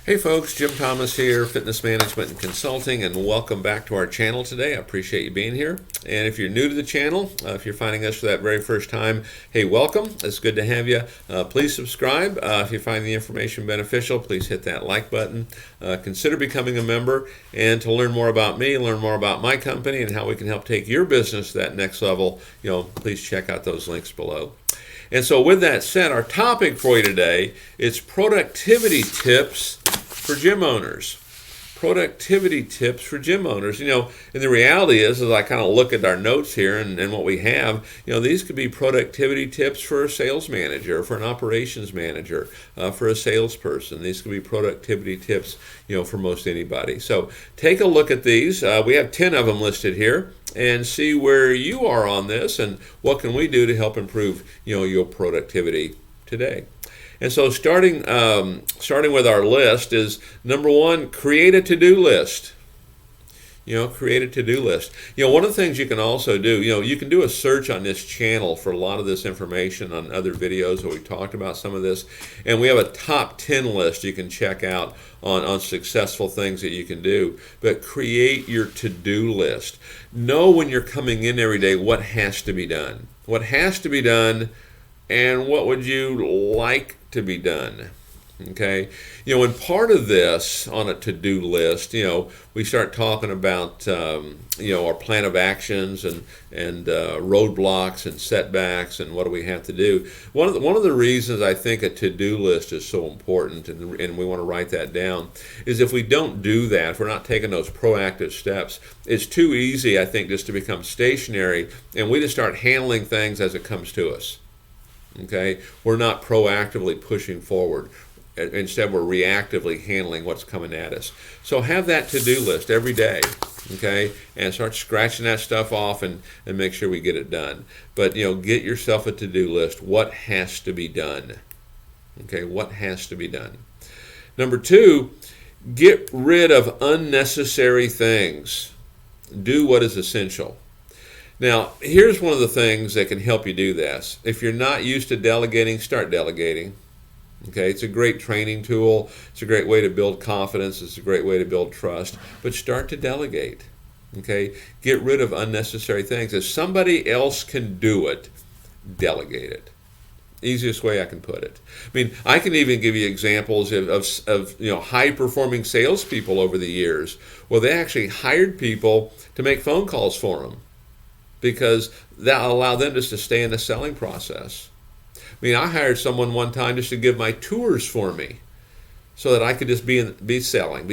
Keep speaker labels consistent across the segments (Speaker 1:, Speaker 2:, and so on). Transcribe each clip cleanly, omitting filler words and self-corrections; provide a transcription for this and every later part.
Speaker 1: Hey folks, Jim Thomas here, Fitness Management and Consulting, and welcome back to our channel today. I appreciate you being here. And if you're new to the channel, if you're finding us for that very first time, hey, welcome. It's good to have you. Please subscribe. If you find the information beneficial, please hit that like button. Consider becoming a member. And to learn more about me, learn more about my company, and how we can help take your business to that next level, please check out those links below. And so with that said, our topic for you today is productivity tips for gym owners. Productivity tips for gym owners. And the reality is, as I kind of look at our notes here and what we have, these could be productivity tips for a sales manager, for an operations manager, for a salesperson. These could be productivity tips, for most anybody. So take a look at these. We have 10 of them listed here, and see where you are on this and what can we do to help improve, your productivity today. And so starting with our list is number one, create a to-do list. Create a to-do list. One of the things you can also do, you can do a search on this channel for a lot of this information on other videos where we talked about some of this. And we have a top 10 list you can check out on successful things that you can do. But create your to-do list. Know when you're coming in every day what has to be done. What has to be done and what would you like to be done. Okay, and part of this on a to-do list, we start talking about our plan of actions and roadblocks and setbacks and what do we have to do. One of the reasons I think a to-do list is so important, and we want to write that down, is if we don't do that, if we're not taking those proactive steps, it's too easy, I think, just to become stationary and we just start handling things as it comes to us. Okay, we're not proactively pushing forward. Instead, we're reactively handling what's coming at us. So have that to-do list every day, okay, and start scratching that stuff off and make sure we get it done. But, get yourself a to-do list. What has to be done? Okay, what has to be done? Number two, get rid of unnecessary things. Do what is essential. Now, here's one of the things that can help you do this. If you're not used to delegating, start delegating. Okay, it's a great training tool. It's a great way to build confidence. It's a great way to build trust. But start to delegate. Okay, get rid of unnecessary things. If somebody else can do it, delegate it. Easiest way I can put it. I mean, I can even give you examples of high-performing salespeople over the years. Well, they actually hired people to make phone calls for them, because that allowed them just to stay in the selling process. I mean, I hired someone one time just to give my tours for me so that I could just be selling.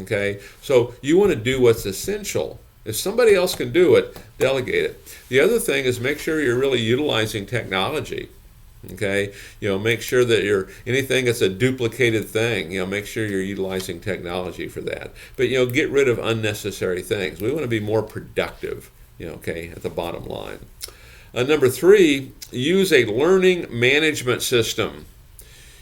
Speaker 1: Okay? So you want to do what's essential. If somebody else can do it, delegate it. The other thing is make sure you're really utilizing technology. Okay, make sure that anything that's a duplicated thing, make sure you're utilizing technology for that. But get rid of unnecessary things. We want to be more productive, okay, at the bottom line. Number three, use a learning management system.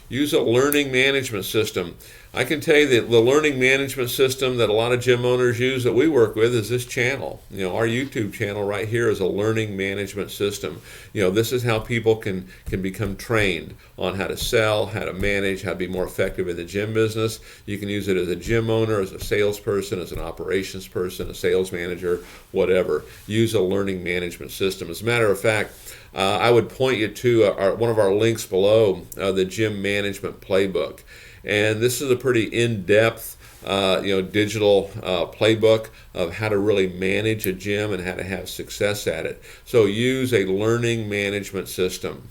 Speaker 1: Use a learning management system. I can tell you that the learning management system that a lot of gym owners use that we work with is this channel. Our YouTube channel right here is a learning management system. This is how people can become trained on how to sell, how to manage, how to be more effective in the gym business. You can use it as a gym owner, as a salesperson, as an operations person, a sales manager, whatever. Use a learning management system. As a matter of fact, I would point you to one of our links below, the Gym Management Playbook. And this is a pretty in-depth, digital playbook of how to really manage a gym and how to have success at it. So use a learning management system.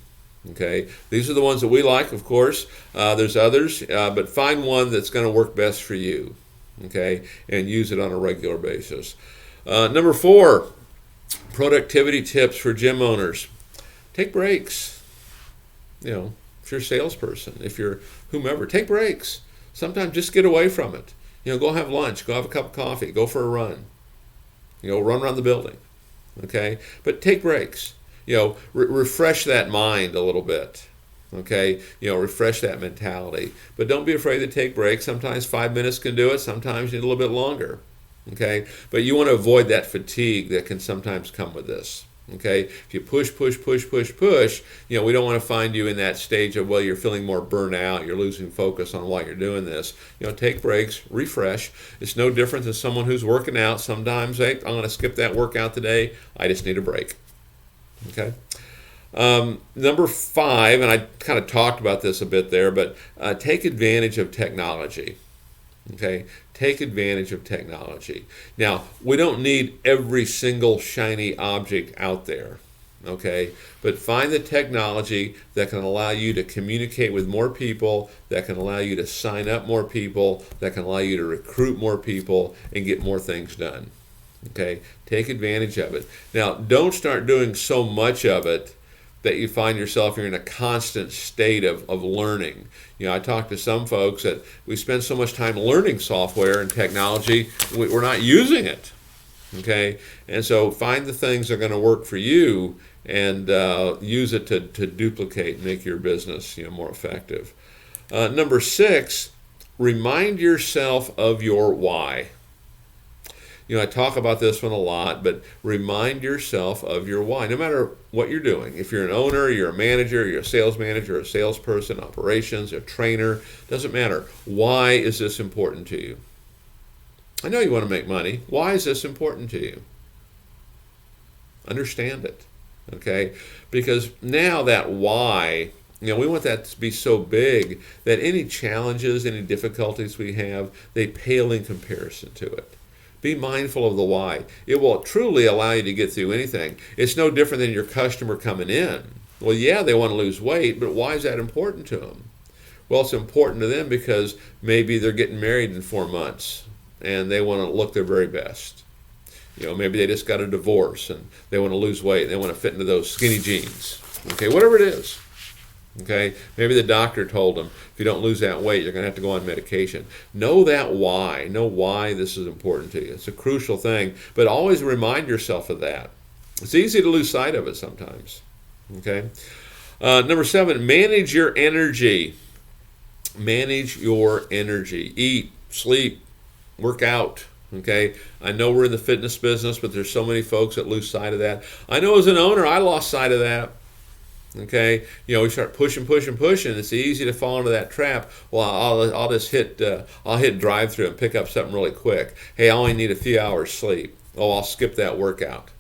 Speaker 1: Okay, these are the ones that we like, of course. There's others, but find one that's going to work best for you. Okay, and use it on a regular basis. Number four, productivity tips for gym owners. Take breaks. If you're a salesperson, if you're whomever, take breaks. Sometimes just get away from it. Go have lunch, go have a cup of coffee, go for a run. Run around the building. Okay? But take breaks. Refresh that mind a little bit. Okay? Refresh that mentality. But don't be afraid to take breaks. Sometimes 5 minutes can do it. Sometimes you need a little bit longer. Okay? But you want to avoid that fatigue that can sometimes come with this. Okay, if you push, you know, we don't want to find you in that stage of, well, you're feeling more burnout, you're losing focus on why you're doing this. You know, take breaks, refresh. It's no different than someone who's working out. Sometimes, hey, I'm going to skip that workout today. I just need a break. Okay. Number 5, and I kind of talked about this a bit there, but take advantage of technology. Okay, take advantage of technology. Now, we don't need every single shiny object out there, okay? But find the technology that can allow you to communicate with more people, that can allow you to sign up more people, that can allow you to recruit more people and get more things done, okay? Take advantage of it. Now, don't start doing so much of it that you find yourself you're in a constant state of learning. You know, I talk to some folks that we spend so much time learning software and technology, we're not using it. Okay, and so find the things that are going to work for you and use it to duplicate and make your business, you know, more effective. Number 6, remind yourself of your why. You know, I talk about this one a lot, but remind yourself of your why, no matter what you're doing. If you're an owner, you're a manager, you're a sales manager, a salesperson, operations, a trainer, doesn't matter. Why is this important to you? I know you want to make money. Why is this important to you? Understand it, okay? Because now that why, you know, we want that to be so big that any challenges, any difficulties we have, they pale in comparison to it. Be mindful of the why. It will truly allow you to get through anything. It's no different than your customer coming in. Well, yeah, they want to lose weight, but why is that important to them? Well, it's important to them because maybe they're getting married in 4 months and they want to look their very best. You know, maybe they just got a divorce and they want to lose weight and they want to fit into those skinny jeans. Okay, whatever it is. Okay, maybe the doctor told them, if you don't lose that weight, you're going to have to go on medication. Know that why. Know why this is important to you. It's a crucial thing, but always remind yourself of that. It's easy to lose sight of it sometimes. Okay. Number 7, manage your energy. Manage your energy. Eat, sleep, work out. Okay, I know we're in the fitness business, but there's so many folks that lose sight of that. I know as an owner, I lost sight of that. Okay, you know, we start pushing. It's easy to fall into that trap. Well, I'll just hit drive-through and pick up something really quick. Hey, I only need a few hours sleep. Oh, I'll skip that workout.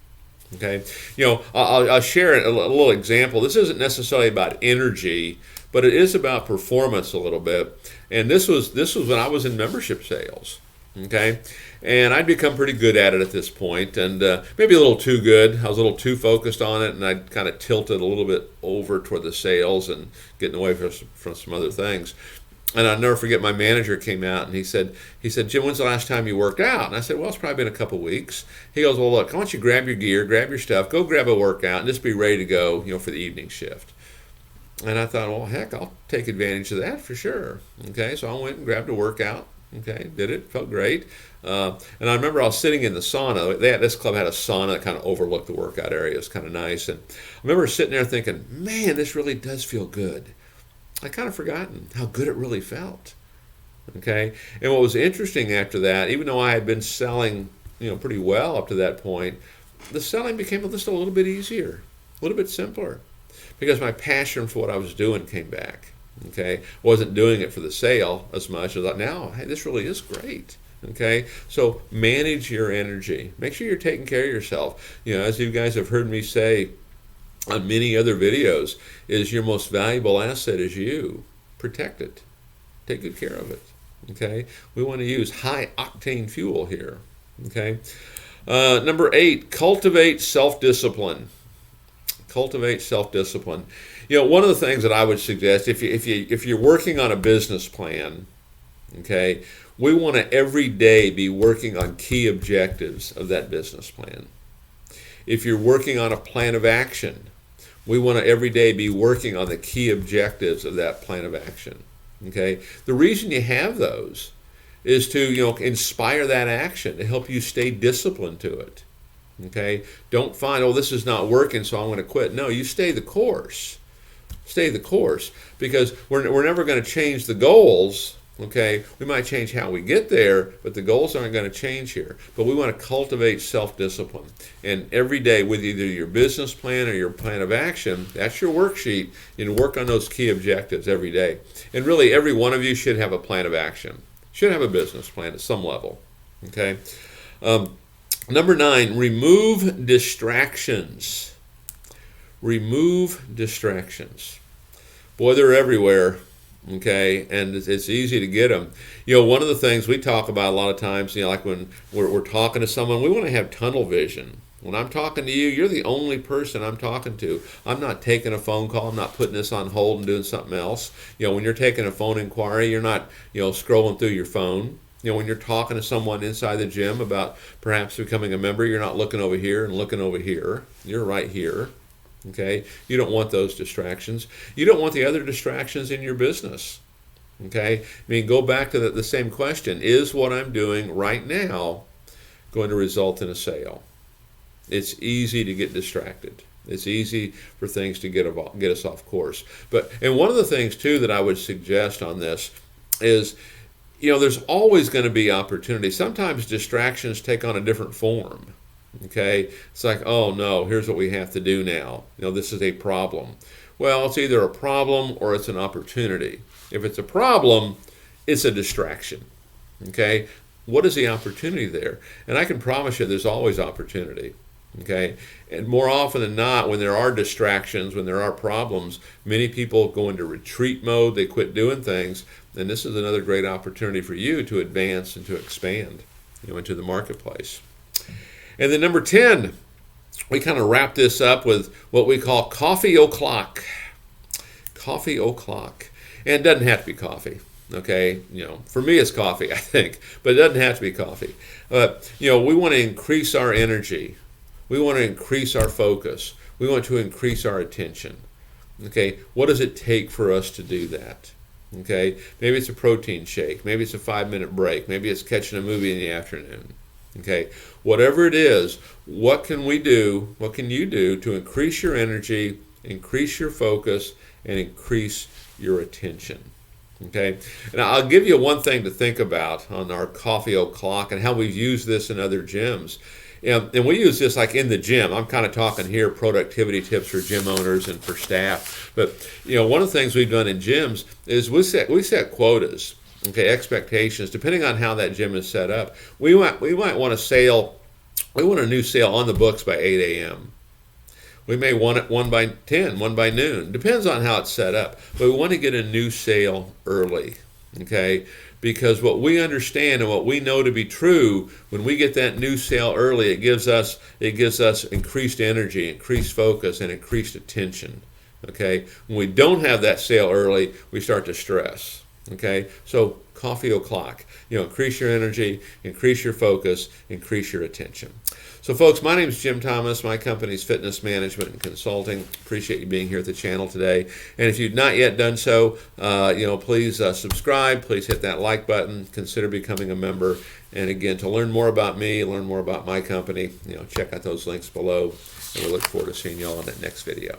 Speaker 1: Okay, you know, I'll share a little example. This isn't necessarily about energy, but it is about performance a little bit. And this was when I was in membership sales. Okay, and I'd become pretty good at it at this point, and maybe a little too good. I was a little too focused on it, and I'd kind of tilted a little bit over toward the sales and getting away from some other things. And I'll never forget, my manager came out and he said, Jim, when's the last time you worked out? And I said, well, it's probably been a couple weeks. He goes, well, look, why don't you grab your gear, grab your stuff, go grab a workout, and just be ready to go, you know, for the evening shift. And I thought, well, heck, I'll take advantage of that for sure. Okay, so I went and grabbed a workout. Okay, did it, felt great. And I remember I was sitting in the sauna. This club had a sauna that kind of overlooked the workout area. It was kind of nice. And I remember sitting there thinking, man, this really does feel good. I kind of forgotten how good it really felt. Okay, and what was interesting after that, even though I had been selling, you know, pretty well up to that point, the selling became just a little bit easier, a little bit simpler, because my passion for what I was doing came back. Okay, wasn't doing it for the sale as much. I thought, now, hey, this really is great. Okay, so manage your energy. Make sure you're taking care of yourself. You know, as you guys have heard me say on many other videos, is your most valuable asset is you. Protect it. Take good care of it. Okay, we want to use high octane fuel here. Okay, number 8, cultivate self-discipline. Cultivate self-discipline. You know, one of the things that I would suggest, if you're working on a business plan, okay, we want to every day be working on key objectives of that business plan. If you're working on a plan of action, we want to every day be working on the key objectives of that plan of action. Okay, the reason you have those is to, you know, inspire that action, to help you stay disciplined to it. Okay, don't find, oh, this is not working, so I'm going to quit. No, you stay the course. Stay the course, because we're never going to change the goals Okay, we might change how we get there, but the goals aren't going to change here. But we want to cultivate self-discipline. And every day, with either your business plan or your plan of action, that's your worksheet. You know, work on those key objectives every day. And really, every one of you should have a plan of action. Should have a business plan at some level. Okay. Number 9, remove distractions. Remove distractions. Boy, they're everywhere. Okay, and it's easy to get them. You know, one of the things we talk about a lot of times, you know, like when we're talking to someone, we want to have tunnel vision. When I'm talking to you, you're the only person I'm talking to. I'm not taking a phone call. I'm not putting this on hold and doing something else. You know, when you're taking a phone inquiry, you're not, you know, scrolling through your phone. You know, when you're talking to someone inside the gym about perhaps becoming a member, you're not looking over here and looking over here. You're right here. Okay, you don't want those distractions. You don't want the other distractions in your business. Okay, I mean, go back to the same question. Is what I'm doing right now going to result in a sale? It's easy to get distracted. It's easy for things to get us off course. And one of the things, too, that I would suggest on this is, you know, there's always going to be opportunity. Sometimes distractions take on a different form. Okay, it's like, oh no, here's what we have to do now. You know, this is a problem. Well, it's either a problem or it's an opportunity. If it's a problem, it's a distraction. Okay, what is the opportunity there? And I can promise you there's always opportunity. Okay, and more often than not, when there are distractions, when there are problems, many people go into retreat mode, they quit doing things, and this is another great opportunity for you to advance and to expand, you know, into the marketplace. And then number 10, we kind of wrap this up with what we call coffee o'clock. Coffee o'clock. And it doesn't have to be coffee, okay? You know, for me it's coffee, I think, but it doesn't have to be coffee. You know, we want to increase our energy. We want to increase our focus. We want to increase our attention. Okay, what does it take for us to do that? Okay, maybe it's a protein shake. Maybe it's a 5-minute break. Maybe it's catching a movie in the afternoon. Okay, whatever it is, what can we do, what can you do to increase your energy, increase your focus, and increase your attention? Okay, and I'll give you one thing to think about on our coffee o'clock and how we've used this in other gyms. And we use this like in the gym. I'm kind of talking here productivity tips for gym owners and for staff. But, you know, one of the things we've done in gyms is we set quotas. Okay, expectations, depending on how that gym is set up. We might want a sale, we want a new sale on the books by 8 a.m. We may want it 1 by 10, 1 by noon. Depends on how it's set up. But we want to get a new sale early, okay? Because what we understand and what we know to be true, when we get that new sale early, it gives us increased energy, increased focus, and increased attention, okay? When we don't have that sale early, we start to stress. Okay, so coffee o'clock. You know, increase your energy, increase your focus, increase your attention. So, folks, my name is Jim Thomas. My company is Fitness Management and Consulting. Appreciate you being here at the channel today. And if you've not yet done so, you know, please subscribe. Please hit that like button. Consider becoming a member. And again, to learn more about me, learn more about my company, you know, check out those links below. And we look forward to seeing you all in that next video.